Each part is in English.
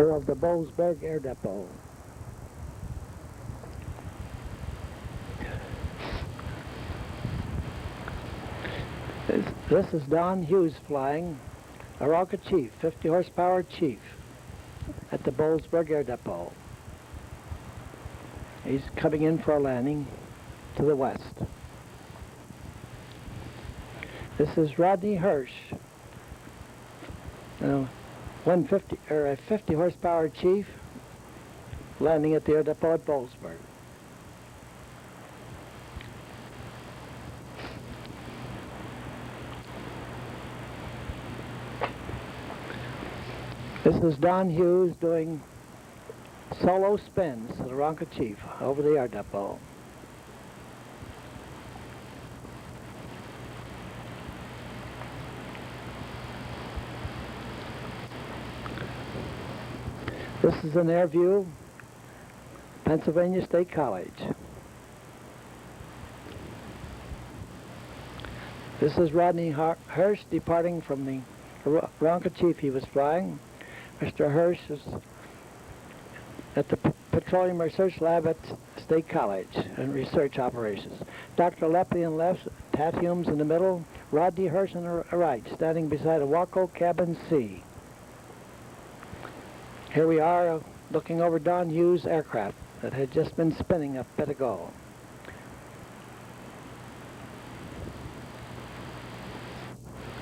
of the Bollesberg Air Depot. This is Don Hughes flying, a rocket Chief, 50 horsepower Chief, at the Bollesberg Air Depot. He's coming in for a landing to the west. This is Rodney Hirsch, a 50 horsepower Chief, landing at the air depot at Bollesberg. This is Don Hughes doing solo spins to the rocket Chief over the air depot. This is an air view, Pennsylvania State College. This is Rodney Hirsch departing from the rocket Chief he was flying. Mr. Hirsch is at the Petroleum Research Lab at State College and research operations. Dr. Lepley on the left, Tat Humes in the middle, Rodney Hirsch on the right, standing beside a Waco Cabin C. Here we are looking over Don Hughes' aircraft that had just been spinning a bit ago.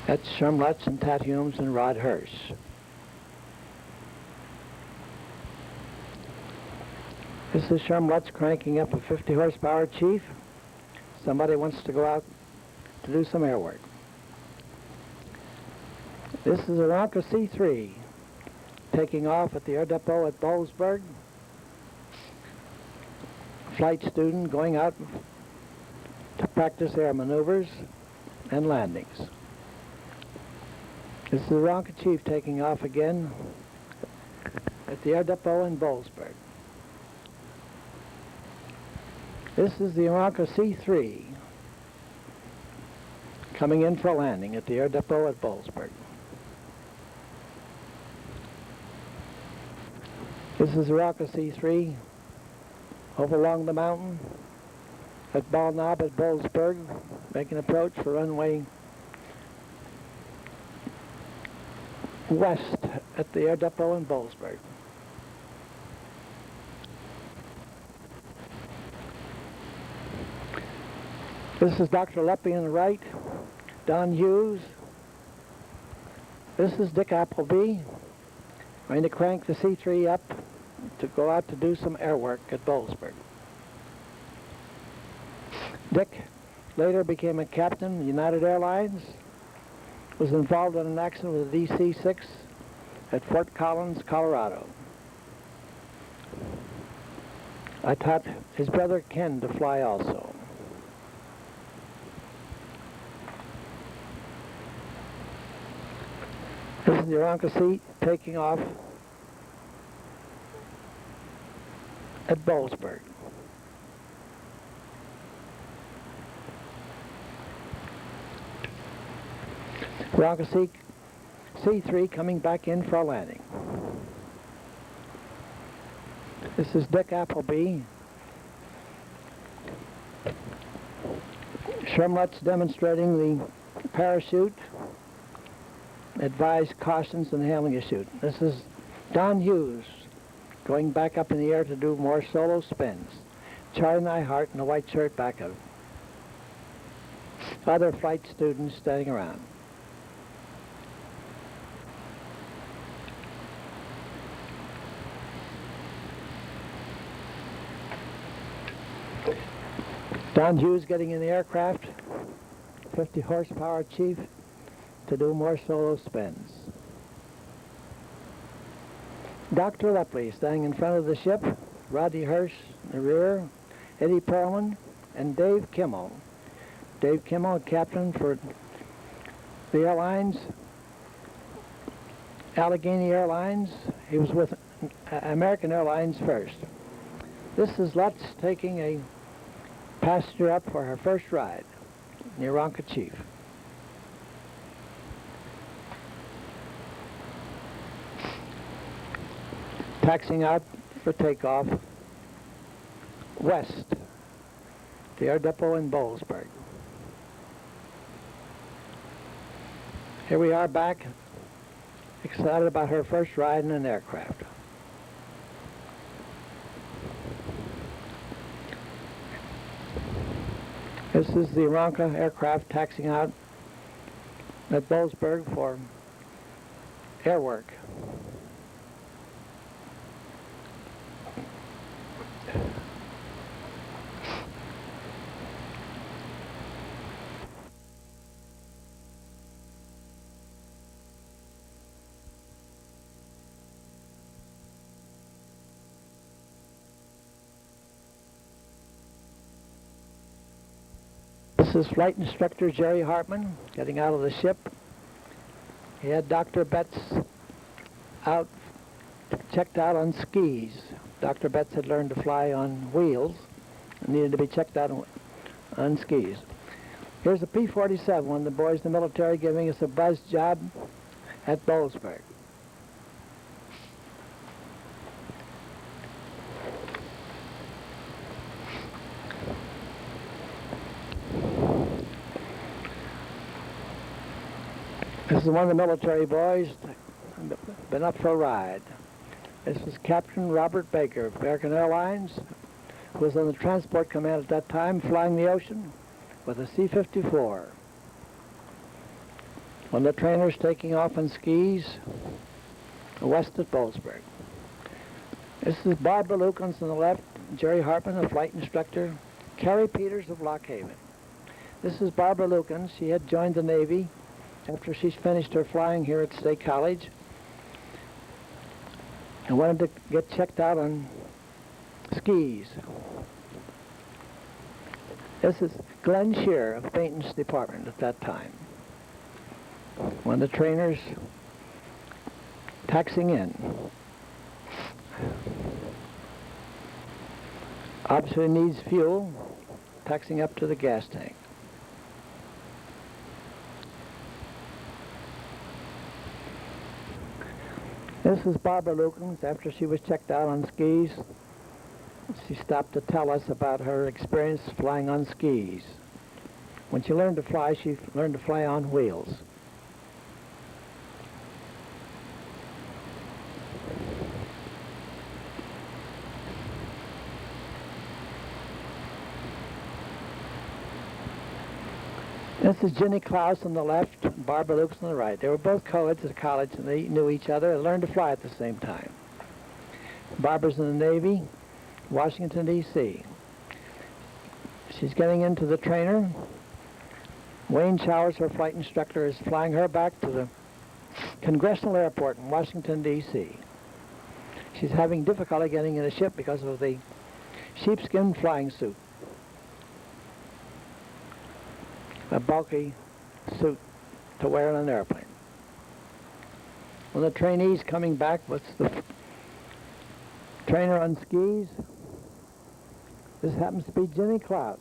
That's Sherm, Lutz, and Tat Humes and Rod Hirsch. This is Sherm Lutz cranking up a 50 horsepower Chief. Somebody wants to go out to do some air work. This is a Ronca C-3 taking off at the air depot at Bollesberg. Flight student going out to practice air maneuvers and landings. This is the Ronca Chief taking off again at the air depot in Bollesberg. This is the Ronca C-3 coming in for a landing at the air depot at Bollesberg. This is the Ronca C-3 over along the mountain at Ball Knob at Bollesberg, making approach for runway west at the air depot in Bollesberg. This is Dr. Lepley on the right, Don Hughes. This is Dick Appleby, going to crank the C-3 up to go out to do some air work at Bollesberg. Dick later became a captain of United Airlines, was involved in an accident with a DC-6 at Fort Collins, Colorado. I taught his brother Ken to fly also. This is the Ronca C taking off at Bollesberg. Ronca C-3 coming back in for a landing. This is Dick Appleby. Sherm Lutz demonstrating the parachute. Advised cautions in handling a chute. This is Don Hughes going back up in the air to do more solo spins. Charlie Neihart in a white shirt back of him. Other flight students standing around. Don Hughes getting in the aircraft, 50 horsepower Chief, to do more solo spins. Dr. Lepley standing in front of the ship, Rodney Hirsch in the rear, Eddie Perlman, and Dave Kimmel. Dave Kimmel, captain for the airlines, Allegheny Airlines. He was with American Airlines first. This is Lutz taking a passenger up for her first ride, near Ronca Chief. taxiing out for takeoff west, the air depot in Boalsburg. Here we are back, excited about her first ride in an aircraft. This is the Ronca aircraft taxiing out at Boalsburg for air work. This is Flight Instructor Jerry Hartman getting out of the ship. He had Dr. Betts checked out on skis. Dr. Betts had learned to fly on wheels and needed to be checked out on skis. Here's a P-47, one of the boys in the military giving us a buzz job at Boalsburg. This is one of the military boys, been up for a ride. This is Captain Robert Baker of American Airlines, who was on the transport command at that time, flying the ocean with a C-54. One of the trainers taking off on skis west at Boalsburg. This is Barbara Lukens on the left, Jerry Hartman, a flight instructor, Carrie Peters of Lock Haven. This is Barbara Lukens. She had joined the Navy after she's finished her flying here at State College and wanted to get checked out on skis. This is Glenn Shear of maintenance department at that time. One of the trainers taxiing in. Obviously needs fuel, taxiing up to the gas tank. This is Barbara Lukens. After she was checked out on skis, she stopped to tell us about her experience flying on skis. When she learned to fly, she learned to fly on wheels. This is Ginny Klaus on the left, and Barbara Lukens on the right. They were both co-eds at college, and they knew each other and learned to fly at the same time. Barbara's in the Navy, Washington, D.C. She's getting into the trainer. Wayne Showers, her flight instructor, is flying her back to the Congressional Airport in Washington, D.C. She's having difficulty getting in the ship because of the sheepskin flying suit. A bulky suit to wear on an airplane. When the trainee's coming back with the trainer on skis, this happens to be Ginny Klaus.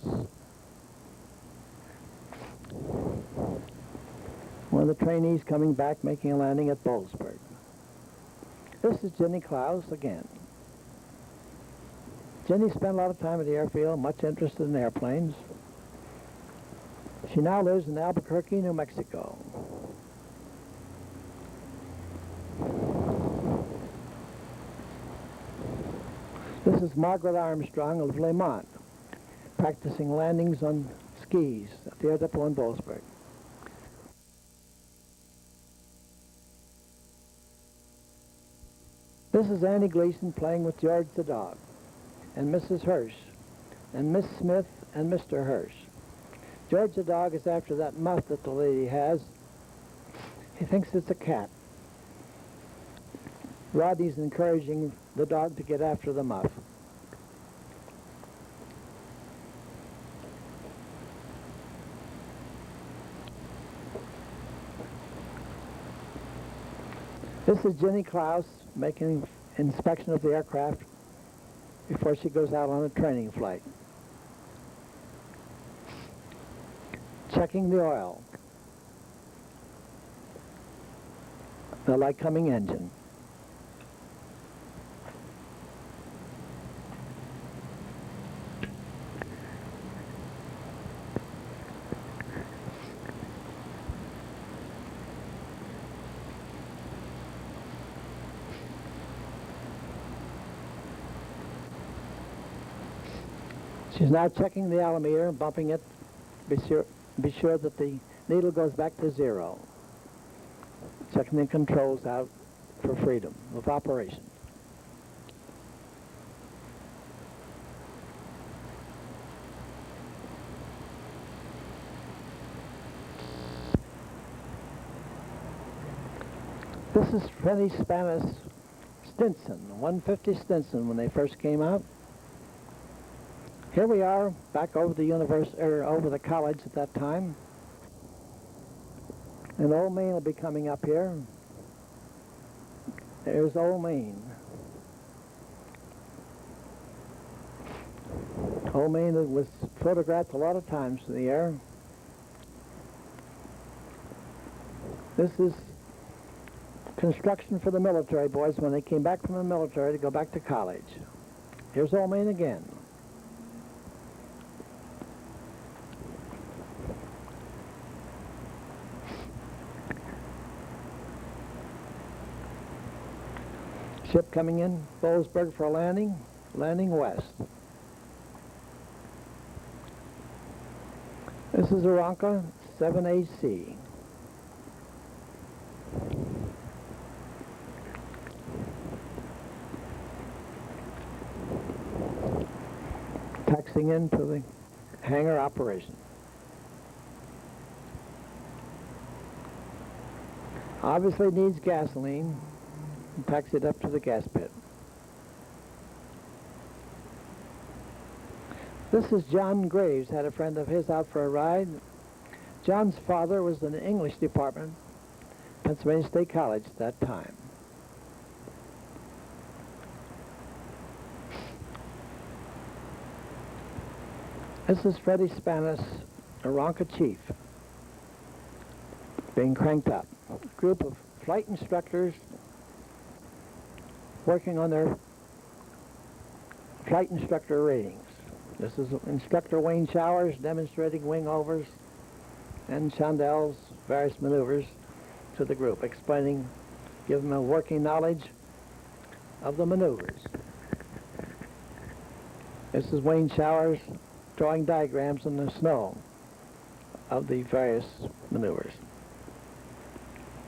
One of the trainees coming back making a landing at Boalsburg. This is Ginny Klaus again. Ginny spent a lot of time at the airfield, much interested in airplanes. She now lives in Albuquerque, New Mexico. This is Margaret Armstrong of Lemont, practicing landings on skis at the air depot in Boalsburg. This is Annie Gleason playing with George the dog, and Mrs. Hirsch, and Miss Smith and Mr. Hirsch. George the dog is after that muff that the lady has. He thinks it's a cat. Rodney's encouraging the dog to get after the muff. This is Ginny Klaus making inspection of the aircraft before she goes out on a training flight. Checking the oil, the light coming engine. She's now checking the altimeter, bumping it, be sure that the needle goes back to 0. Checking the controls out for freedom of operation. This is Freddie Spanish Stinson, 150 Stinson when they first came out. Here we are back over the over the college at that time. And Old Main will be coming up here. There's Old Main. Old Main was photographed a lot of times in the air. This is construction for the military boys when they came back from the military to go back to college. Here's Old Main again. Ship coming in Boalsburg for a landing west. This is Aranca 7AC. Taxiing into the hangar operation. Obviously needs gasoline. And taxi it up to the gas pit. This is John Graves, had a friend of his out for a ride. John's father was in the English department, Pennsylvania State College at that time. This is Freddie Spanis, Aranca Chief, being cranked up. A group of flight instructors working on their flight instructor ratings. This is Instructor Wayne Showers demonstrating wing overs and Chandell's various maneuvers to the group, explaining, giving them a working knowledge of the maneuvers. This is Wayne Showers drawing diagrams in the snow of the various maneuvers.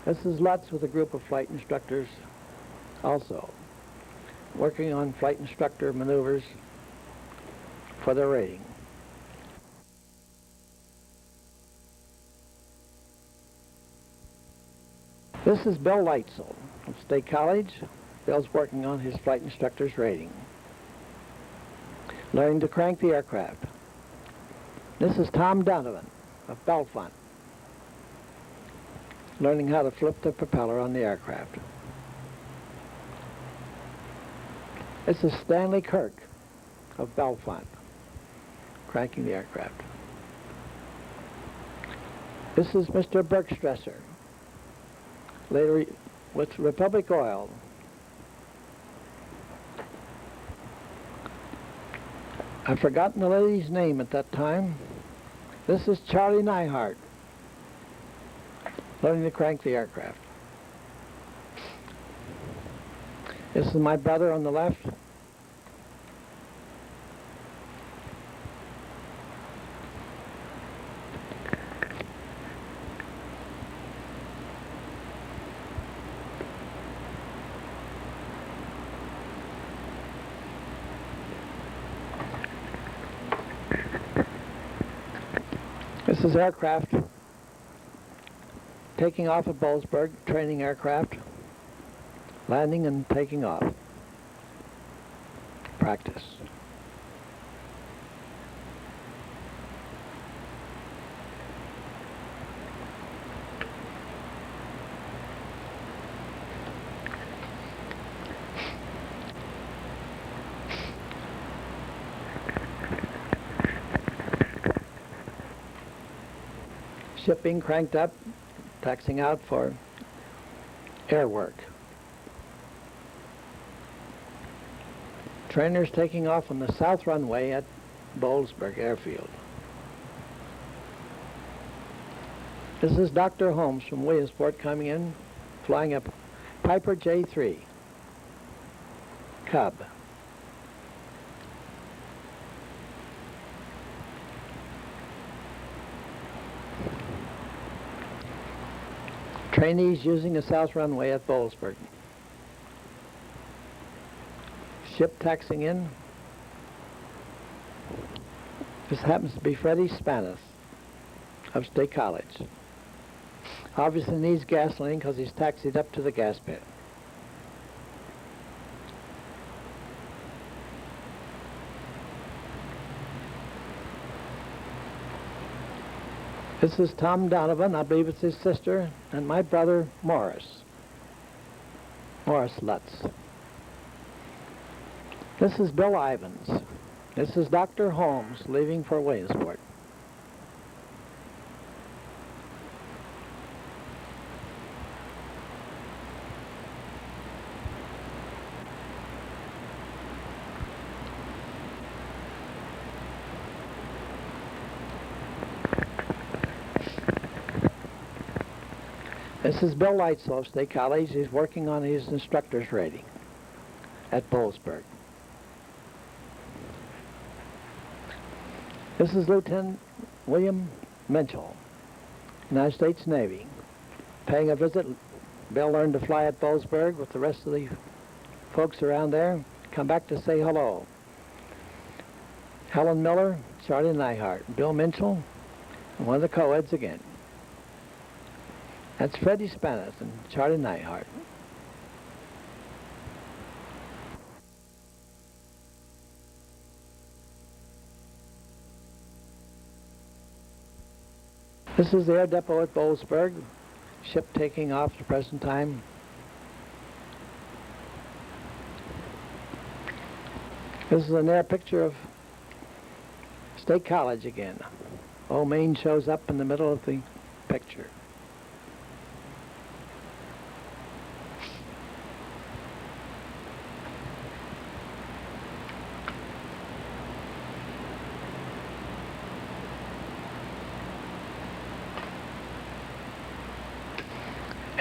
This is Lutz with a group of flight instructors also, working on flight instructor maneuvers for their rating. This is Bill Leitzel at State College. Bill's working on his flight instructor's rating, learning to crank the aircraft. This is Tom Donovan of Belfont, learning how to flip the propeller on the aircraft. This is Stanley Kirk of Belfont, cranking the aircraft. This is Mr. Bergstresser, later with Republic Oil. I've forgotten the lady's name at that time. This is Charlie Neihart, learning to crank the aircraft. This is my brother on the left. This is aircraft taking off at Boalsburg, training aircraft, landing and taking off. Practice. Ship being cranked up, taxiing out for air work. Trainers taking off on the south runway at Boalsburg Airfield. This is Dr. Holmes from Williamsport coming in, flying a Piper J3 Cub. Trainees using the south runway at Boalsburg. Ship taxiing in. This happens to be Freddie Spanis of State College. Obviously needs gasoline because he's taxied up to the gas pit. This is Tom Donovan, I believe it's his sister, and my brother Morris Lutz. This is Bill Ivins. This is Dr. Holmes leaving for Williamsport. This is Bill Lightslow of State College. He's working on his instructor's rating at Boalsburg. This is Lieutenant William Minchell, United States Navy, paying a visit. Bill learned to fly at Boalsburg with the rest of the folks around there. Come back to say hello. Helen Miller, Charlie Neihart, Bill Minchell, and one of the co-eds again. That's Freddie Spanis and Charlie Neihart. This is the air depot at Boalsburg. Ship taking off at the present time. This is an air picture of State College again. Old Main shows up in the middle of the picture.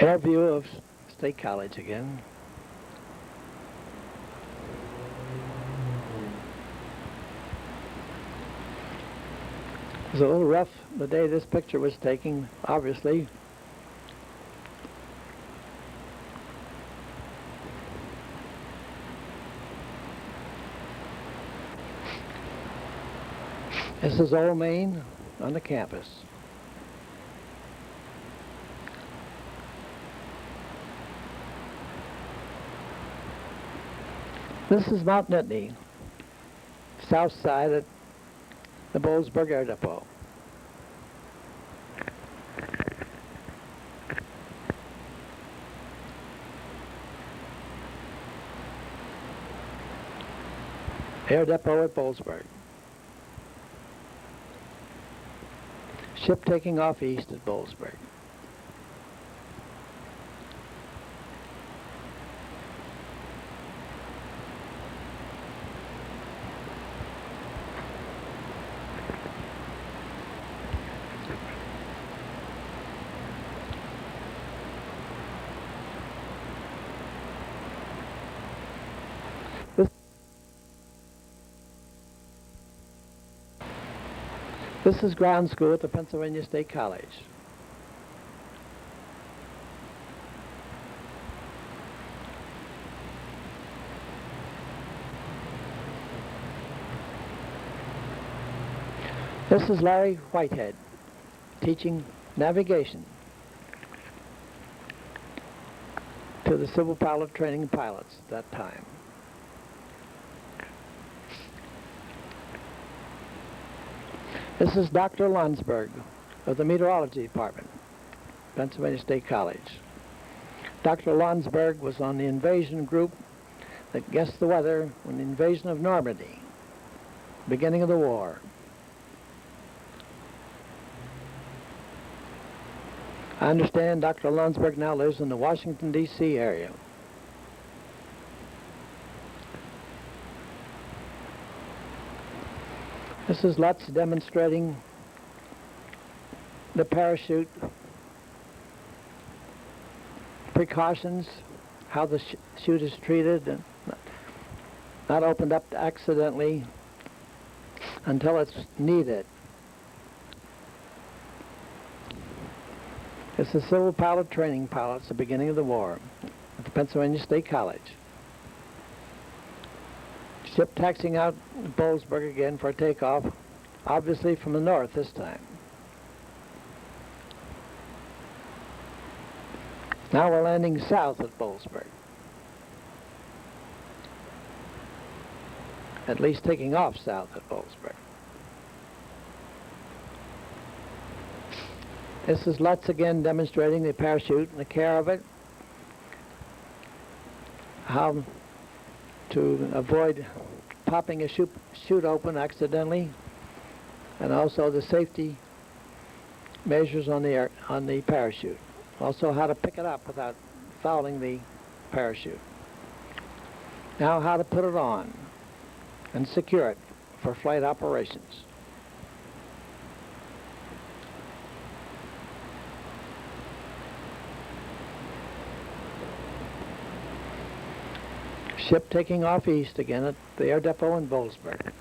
Air view of State College again. It was a little rough the day this picture was taken, obviously. This is Old Main on the campus. This is Mount Nittany, south side at the Boalsburg Air Depot. Air Depot at Boalsburg. Ship taking off east at Boalsburg. This is ground school at the Pennsylvania State College. This is Larry Whitehead, teaching navigation to the civil pilot training pilots at that time. This is Dr. Landsberg of the Meteorology Department, Pennsylvania State College. Dr. Landsberg was on the invasion group that guessed the weather when the invasion of Normandy, beginning of the war. I understand Dr. Landsberg now lives in the Washington, D.C. area. This is Lutz demonstrating the parachute precautions, how the chute is treated, and not opened up accidentally until it's needed. It's the civil pilot training pilots at the beginning of the war at the Pennsylvania State College. Ship taxiing out Boalsburg again for takeoff, obviously from the north this time. Now we're landing south at Boalsburg. At least taking off south at Boalsburg. This is Lutz again demonstrating the parachute and the care of it. How to avoid popping a chute open accidentally, and also the safety measures on the parachute. Also how to pick it up without fouling the parachute. Now how to put it on and secure it for flight operations. Ship taking off east again at the air depot in Boalsburg.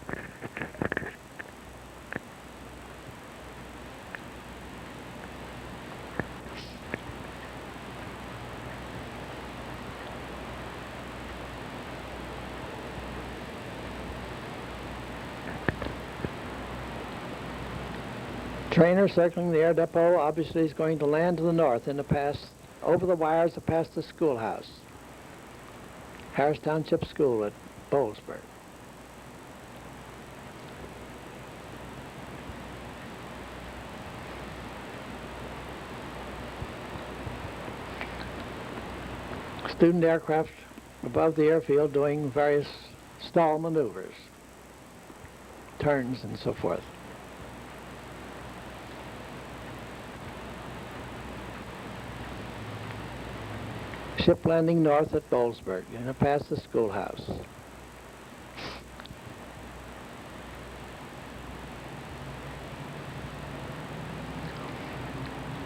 Trainer circling the air depot obviously is going to land to the north in the pass, over the wires that pass the schoolhouse. Harris Township School at Boalsburg. Student aircraft above the airfield doing various stall maneuvers, turns and so forth. Ship landing north at Boalsburg, and past the schoolhouse.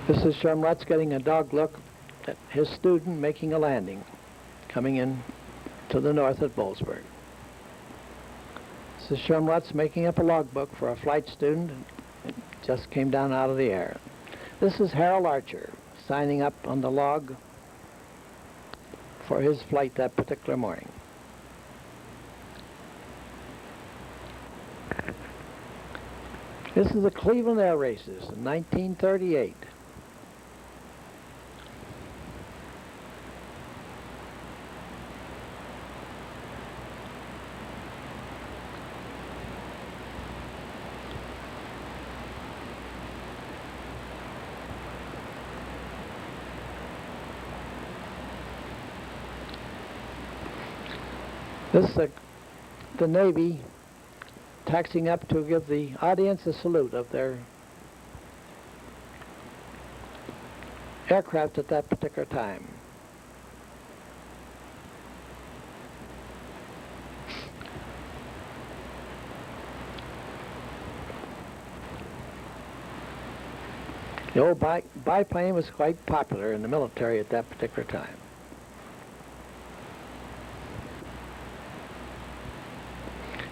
This is Sherm Lutz getting a dog look at his student making a landing, coming in to the north at Boalsburg. This is Sherm Lutz making up a logbook for a flight student. It just came down out of the air. This is Harold Archer signing up on the log for his flight that particular morning. This is the Cleveland Air Races in 1938. This is the Navy taxiing up to give the audience a salute of their aircraft at that particular time. The old biplane was quite popular in the military at that particular time.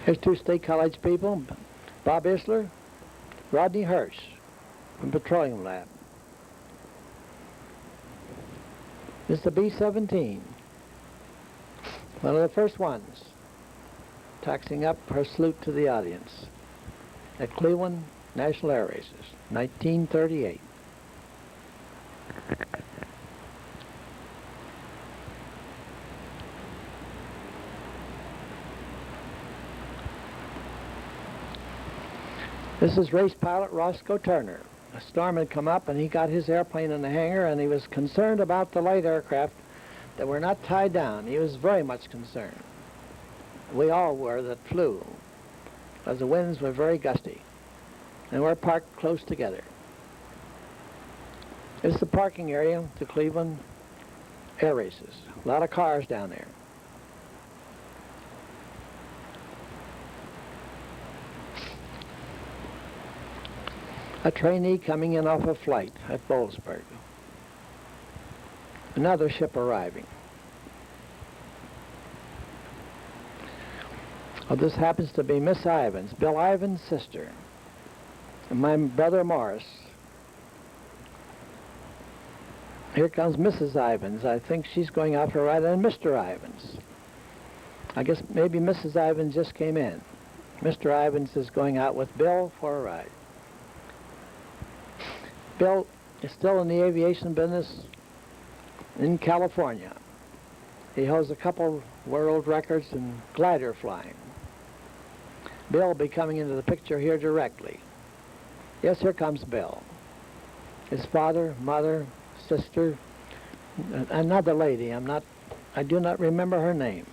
Here's two State College people, Bob Isler, Rodney Hirsch from Petroleum Lab. This is the B-17, one of the first ones, taxiing up her salute to the audience at Cleveland National Air Races, 1938. This is race pilot Roscoe Turner. A storm had come up and he got his airplane in the hangar, and he was concerned about the light aircraft that were not tied down. He was very much concerned. We all were that flew, as the winds were very gusty, and we're parked close together. This is the parking area to Cleveland Air Races. A lot of cars down there. A trainee coming in off a flight at Boalsburg. Another ship arriving. Well, this happens to be Miss Ivins, Bill Ivins' sister, and my brother Morris. Here comes Mrs. Ivins. I think she's going out for a ride, and Mr. Ivins. I guess maybe Mrs. Ivins just came in. Mr. Ivins is going out with Bill for a ride. Bill is still in the aviation business in California. He holds a couple world records in glider flying. Bill will be coming into the picture here directly. Yes, here comes Bill. His father, mother, sister, another lady. I do not remember her name.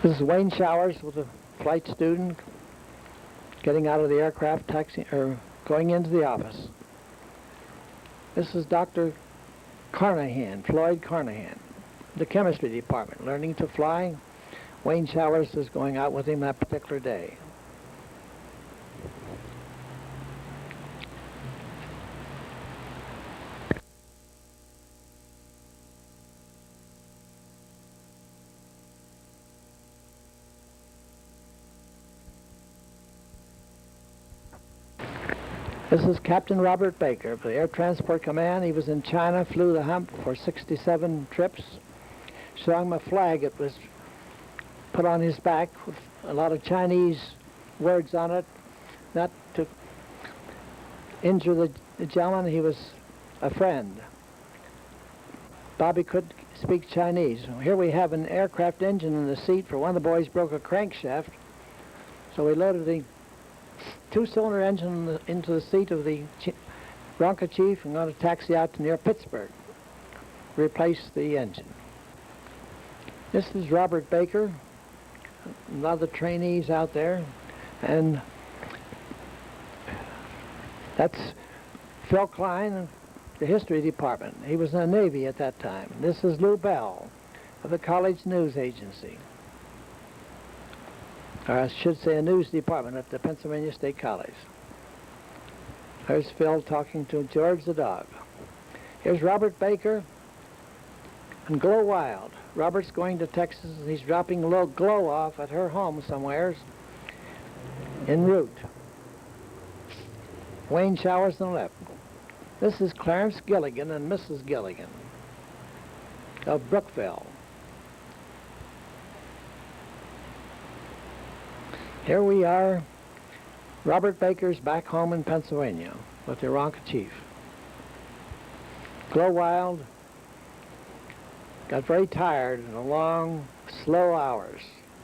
This is Wayne Showers with a flight student getting out of the aircraft, going into the office. This is Dr. Carnahan, Floyd Carnahan, the chemistry department, learning to fly. Wayne Showers is going out with him that particular day. This is Captain Robert Baker of the Air Transport Command. He was in China, flew the hump for 67 trips, showing him a flag that was put on his back with a lot of Chinese words on it, not to injure the gentleman. He was a friend. Bobby could speak Chinese. Here we have an aircraft engine in the seat, for one of the boys broke a crankshaft, so we loaded the two-cylinder engine into the seat of the Bronco Chief and going to taxi out to near Pittsburgh, replace the engine. This is Robert Baker, a lot of the trainees out there, and that's Phil Klein, the history department. He was in the Navy at that time. This is Lou Bell of the college news agency. Or I should say a news department at the Pennsylvania State College. There's Phil talking to George the dog. Here's Robert Baker and Glow Wild. Robert's going to Texas and he's dropping a little Glow off at her home somewheres en route. Wayne Showers on the left. This is Clarence Gilligan and Mrs. Gilligan of Brookville. Here we are, Robert Baker's back home in Pennsylvania with the Ronca Chief. Glow Wild got very tired in the long, slow hours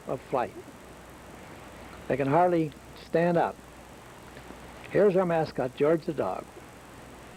of flight. They can hardly stand up. Here's our mascot, George the dog.